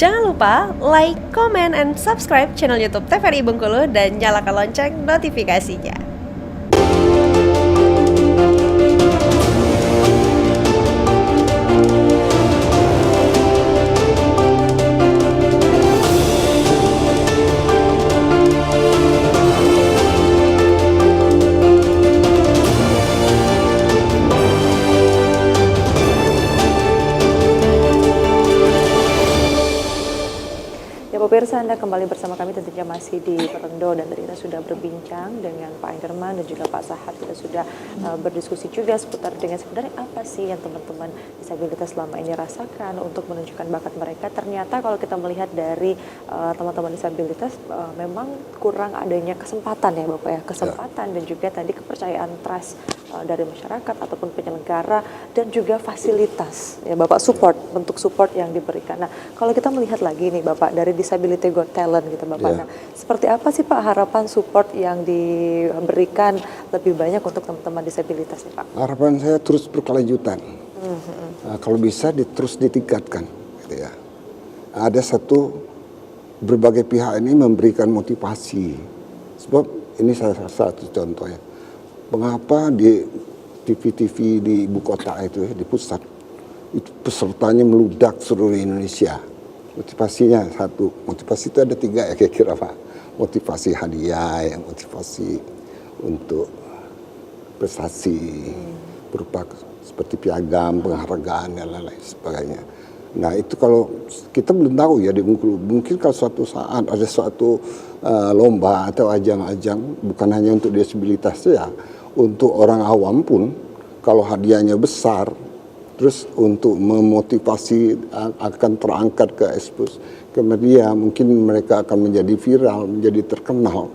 Jangan lupa like, comment, and subscribe channel YouTube TVRI Bengkulu dan nyalakan lonceng notifikasinya. Pemirsa, Anda kembali bersama kami tentunya masih di Perendo, dan tadi kita sudah berbincang dengan Pak Enderman dan juga Pak Sahat. Kita sudah berdiskusi juga seputar dengan sebenarnya apa sih yang teman-teman disabilitas selama ini rasakan untuk menunjukkan bakat mereka. Ternyata kalau kita melihat dari teman-teman disabilitas memang kurang adanya kesempatan ya Bapak ya, kesempatan dan juga tadi kepercayaan trust dari masyarakat ataupun penyelenggara dan juga fasilitas ya Bapak, bentuk support yang diberikan. Nah, kalau kita melihat lagi nih Bapak dari Disability Got Talent gitu Bapak. Nah, seperti apa sih Pak harapan support yang diberikan lebih banyak untuk teman-teman disabilitas nih Pak? Harapan saya terus berkelanjutan. Nah, kalau bisa terus ditingkatkan gitu ya. Ada berbagai pihak ini memberikan motivasi. Sebab ini salah satu contoh ya. Mengapa di TV-TV di ibu kota itu ya, di pusat, itu pesertanya meludak seluruh Indonesia. Motivasinya satu, motivasi itu ada 3 ya kira-kira Pak. Motivasi hadiah, yang motivasi untuk prestasi, berupa seperti piagam, penghargaan, dan lain-lain sebagainya. Nah itu kalau kita belum tahu ya di Bengkulu, mungkin kalau suatu saat ada suatu lomba atau ajang-ajang, bukan hanya untuk disabilitas ya, untuk orang awam pun, kalau hadiahnya besar, terus untuk memotivasi akan terangkat ke expose ke media, mungkin mereka akan menjadi viral, menjadi terkenal.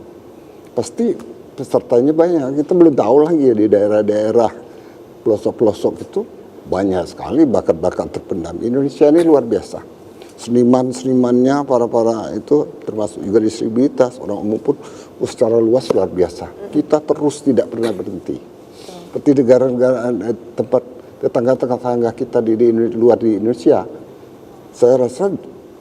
Pasti pesertanya banyak. Kita belum tahu lagi ya, di daerah-daerah pelosok-pelosok itu banyak sekali bakat-bakat terpendam. Indonesia ini luar biasa. Seniman-senimannya, para itu termasuk juga disabilitas, orang umum pun secara luas luar biasa. Kita terus tidak pernah berhenti. Seperti negara-negara tempat tetangga-tetangga kita di luar di Indonesia, saya rasa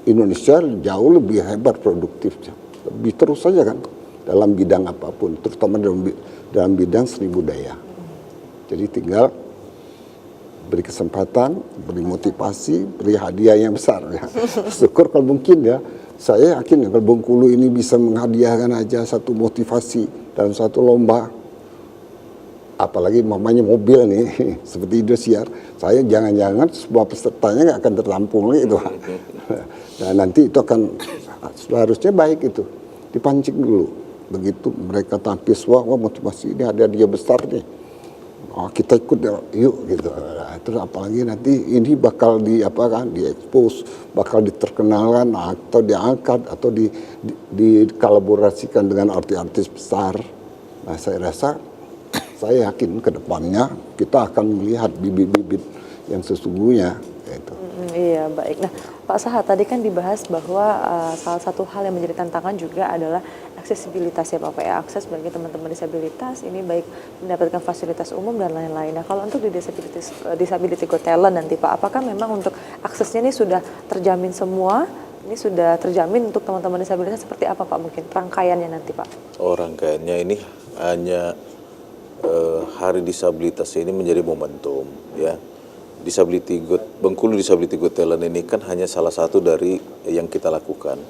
Indonesia jauh lebih hebat produktifnya. Lebih terus saja kan dalam bidang apapun, terutama dalam bidang seni budaya. Jadi tinggal beri kesempatan, beri motivasi, beri hadiah yang besar ya. Syukur kalau mungkin ya, saya yakin kalau Bengkulu ini bisa menghadiahkan aja satu motivasi dalam satu lomba, apalagi mamanya mobil nih seperti Indosiar, saya jangan-jangan semua pesertanya nggak akan tertampung itu. Nah nanti itu akan seharusnya baik itu dipancing dulu, begitu mereka tampil wah motivasi ini ada dia besar nih, oh, kita ikut yuk gitu. Nah, terus apalagi nanti ini bakal diekspos, bakal diterkenalkan atau diangkat atau dikolaborasikan dengan artis-artis besar. Nah saya yakin ke depannya kita akan melihat bibit-bibit yang sesungguhnya. Gitu. Iya baik. Nah Pak Sahat, tadi kan dibahas bahwa salah satu hal yang menjadi tantangan juga adalah aksesibilitas ya Bapak ya, akses bagi teman-teman disabilitas ini baik mendapatkan fasilitas umum dan lain-lain. Nah kalau untuk di Disability Got Talent nanti Pak, apakah memang untuk aksesnya ini sudah terjamin semua? Ini sudah terjamin untuk teman-teman disabilitas seperti apa Pak mungkin rangkaiannya nanti Pak? Rangkaiannya ini hanya Hari Disabilitas ini menjadi momentum ya. Bengkulu Disability Got Talent ini kan hanya salah satu dari yang kita lakukan.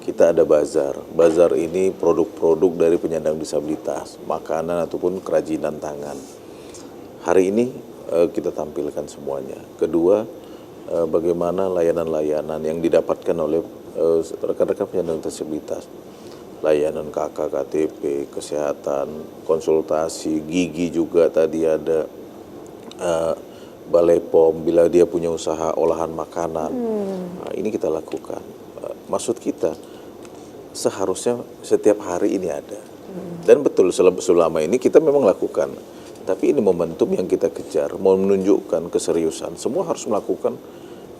Kita ada bazar. Bazar ini produk-produk dari penyandang disabilitas, makanan ataupun kerajinan tangan. Hari ini kita tampilkan semuanya. Kedua, bagaimana layanan-layanan yang didapatkan oleh rekan-rekan penyandang disabilitas. Layanan KK, KTP, kesehatan, konsultasi, gigi juga tadi ada balai POM bila dia punya usaha olahan makanan. Nah, ini kita lakukan. Maksud kita seharusnya setiap hari ini ada. Dan betul selama ini kita memang lakukan. Tapi ini momentum yang kita kejar, mau menunjukkan keseriusan. Semua harus melakukan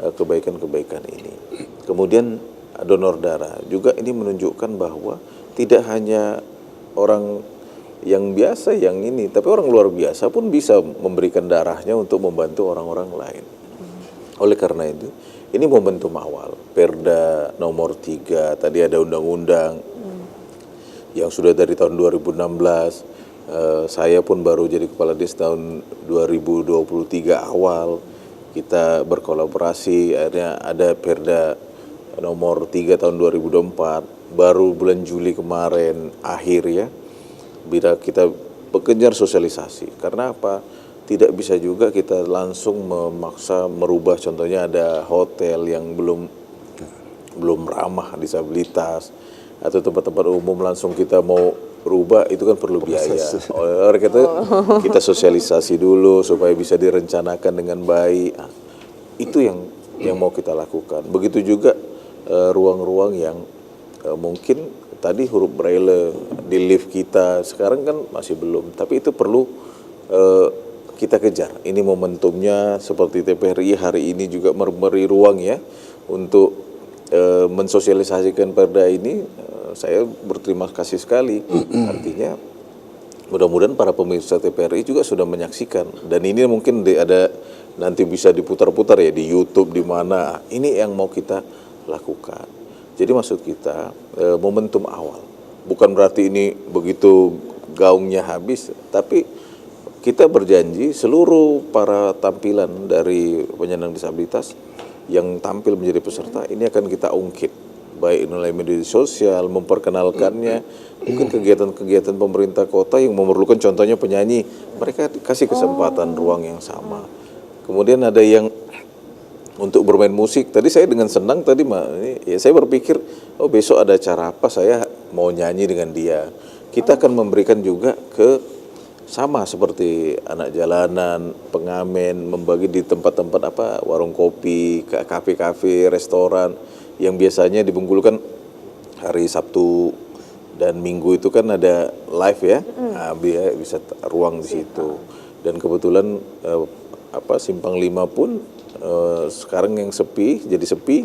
kebaikan-kebaikan ini. Kemudian donor darah juga ini menunjukkan bahwa tidak hanya orang yang biasa yang ini, tapi orang luar biasa pun bisa memberikan darahnya untuk membantu orang-orang lain. Oleh karena itu, ini momentum awal. Perda nomor 3, tadi ada undang-undang yang sudah dari tahun 2016. Saya pun baru jadi kepala desa tahun 2023 awal. Kita berkolaborasi, akhirnya ada Perda nomor 3 tahun 2024. Baru bulan Juli kemarin akhir ya, bila kita bekerja sosialisasi. Karena apa? Tidak bisa juga kita langsung memaksa merubah, contohnya ada hotel yang belum ramah disabilitas atau tempat-tempat umum langsung kita mau rubah, itu kan perlu biaya. Oleh karena itu kita sosialisasi dulu supaya bisa direncanakan dengan baik. Nah, itu yang mau kita lakukan. Begitu juga ruang-ruang yang mungkin tadi huruf braille di lift kita sekarang kan masih belum, tapi itu perlu kita kejar. Ini momentumnya, seperti TVRI hari ini juga memberi ruang ya untuk mensosialisasikan perda ini. Saya berterima kasih sekali. Artinya mudah-mudahan para pemirsa TVRI juga sudah menyaksikan, dan ini mungkin ada nanti bisa diputar-putar ya di YouTube di mana. Ini yang mau kita lakukan. Jadi maksud kita momentum awal. Bukan berarti ini begitu gaungnya habis, tapi kita berjanji seluruh para tampilan dari penyandang disabilitas yang tampil menjadi peserta ini akan kita ungkit, baik melalui media sosial, memperkenalkannya, mungkin kegiatan-kegiatan pemerintah kota yang memerlukan contohnya penyanyi, mereka kasih kesempatan ruang yang sama. Kemudian ada yang untuk bermain musik, tadi saya dengan senang tadi ya saya berpikir, oh besok ada acara apa, saya mau nyanyi dengan dia. Kita akan memberikan juga sama seperti anak jalanan, pengamen, membagi di tempat-tempat warung kopi, kafe-kafe, restoran yang biasanya di Bengkulu kan hari Sabtu dan Minggu itu kan ada live ya, nah, bisa ruang di situ. Dan kebetulan Simpang 5 pun sekarang yang jadi sepi.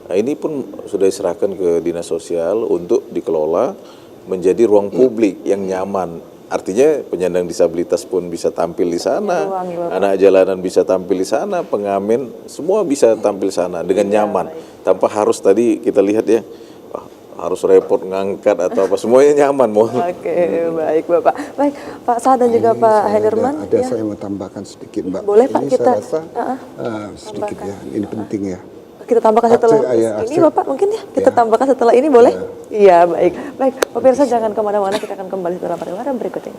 Nah, ini pun sudah diserahkan ke Dinas Sosial untuk dikelola menjadi ruang publik yang nyaman. Artinya penyandang disabilitas pun bisa tampil di sana, anak jalanan bisa tampil di sana, pengamen semua bisa tampil di sana dengan nyaman, tanpa harus tadi kita lihat ya, harus repot ngangkat atau apa, semuanya nyaman. Oke, baik Bapak. Baik Pak Saad dan juga Pak Henderman. Ada saya mau tambahkan sedikit Mbak. Boleh Pak, ini kita saya rasa sedikit ya, ini penting ya. Kita tambahkan setelah ini Bapak mungkin ya, kita tambahkan setelah ini boleh? Iya, baik. Baik, pemirsa jangan kemana-mana, kita akan kembali setelah pariwara berikut ini.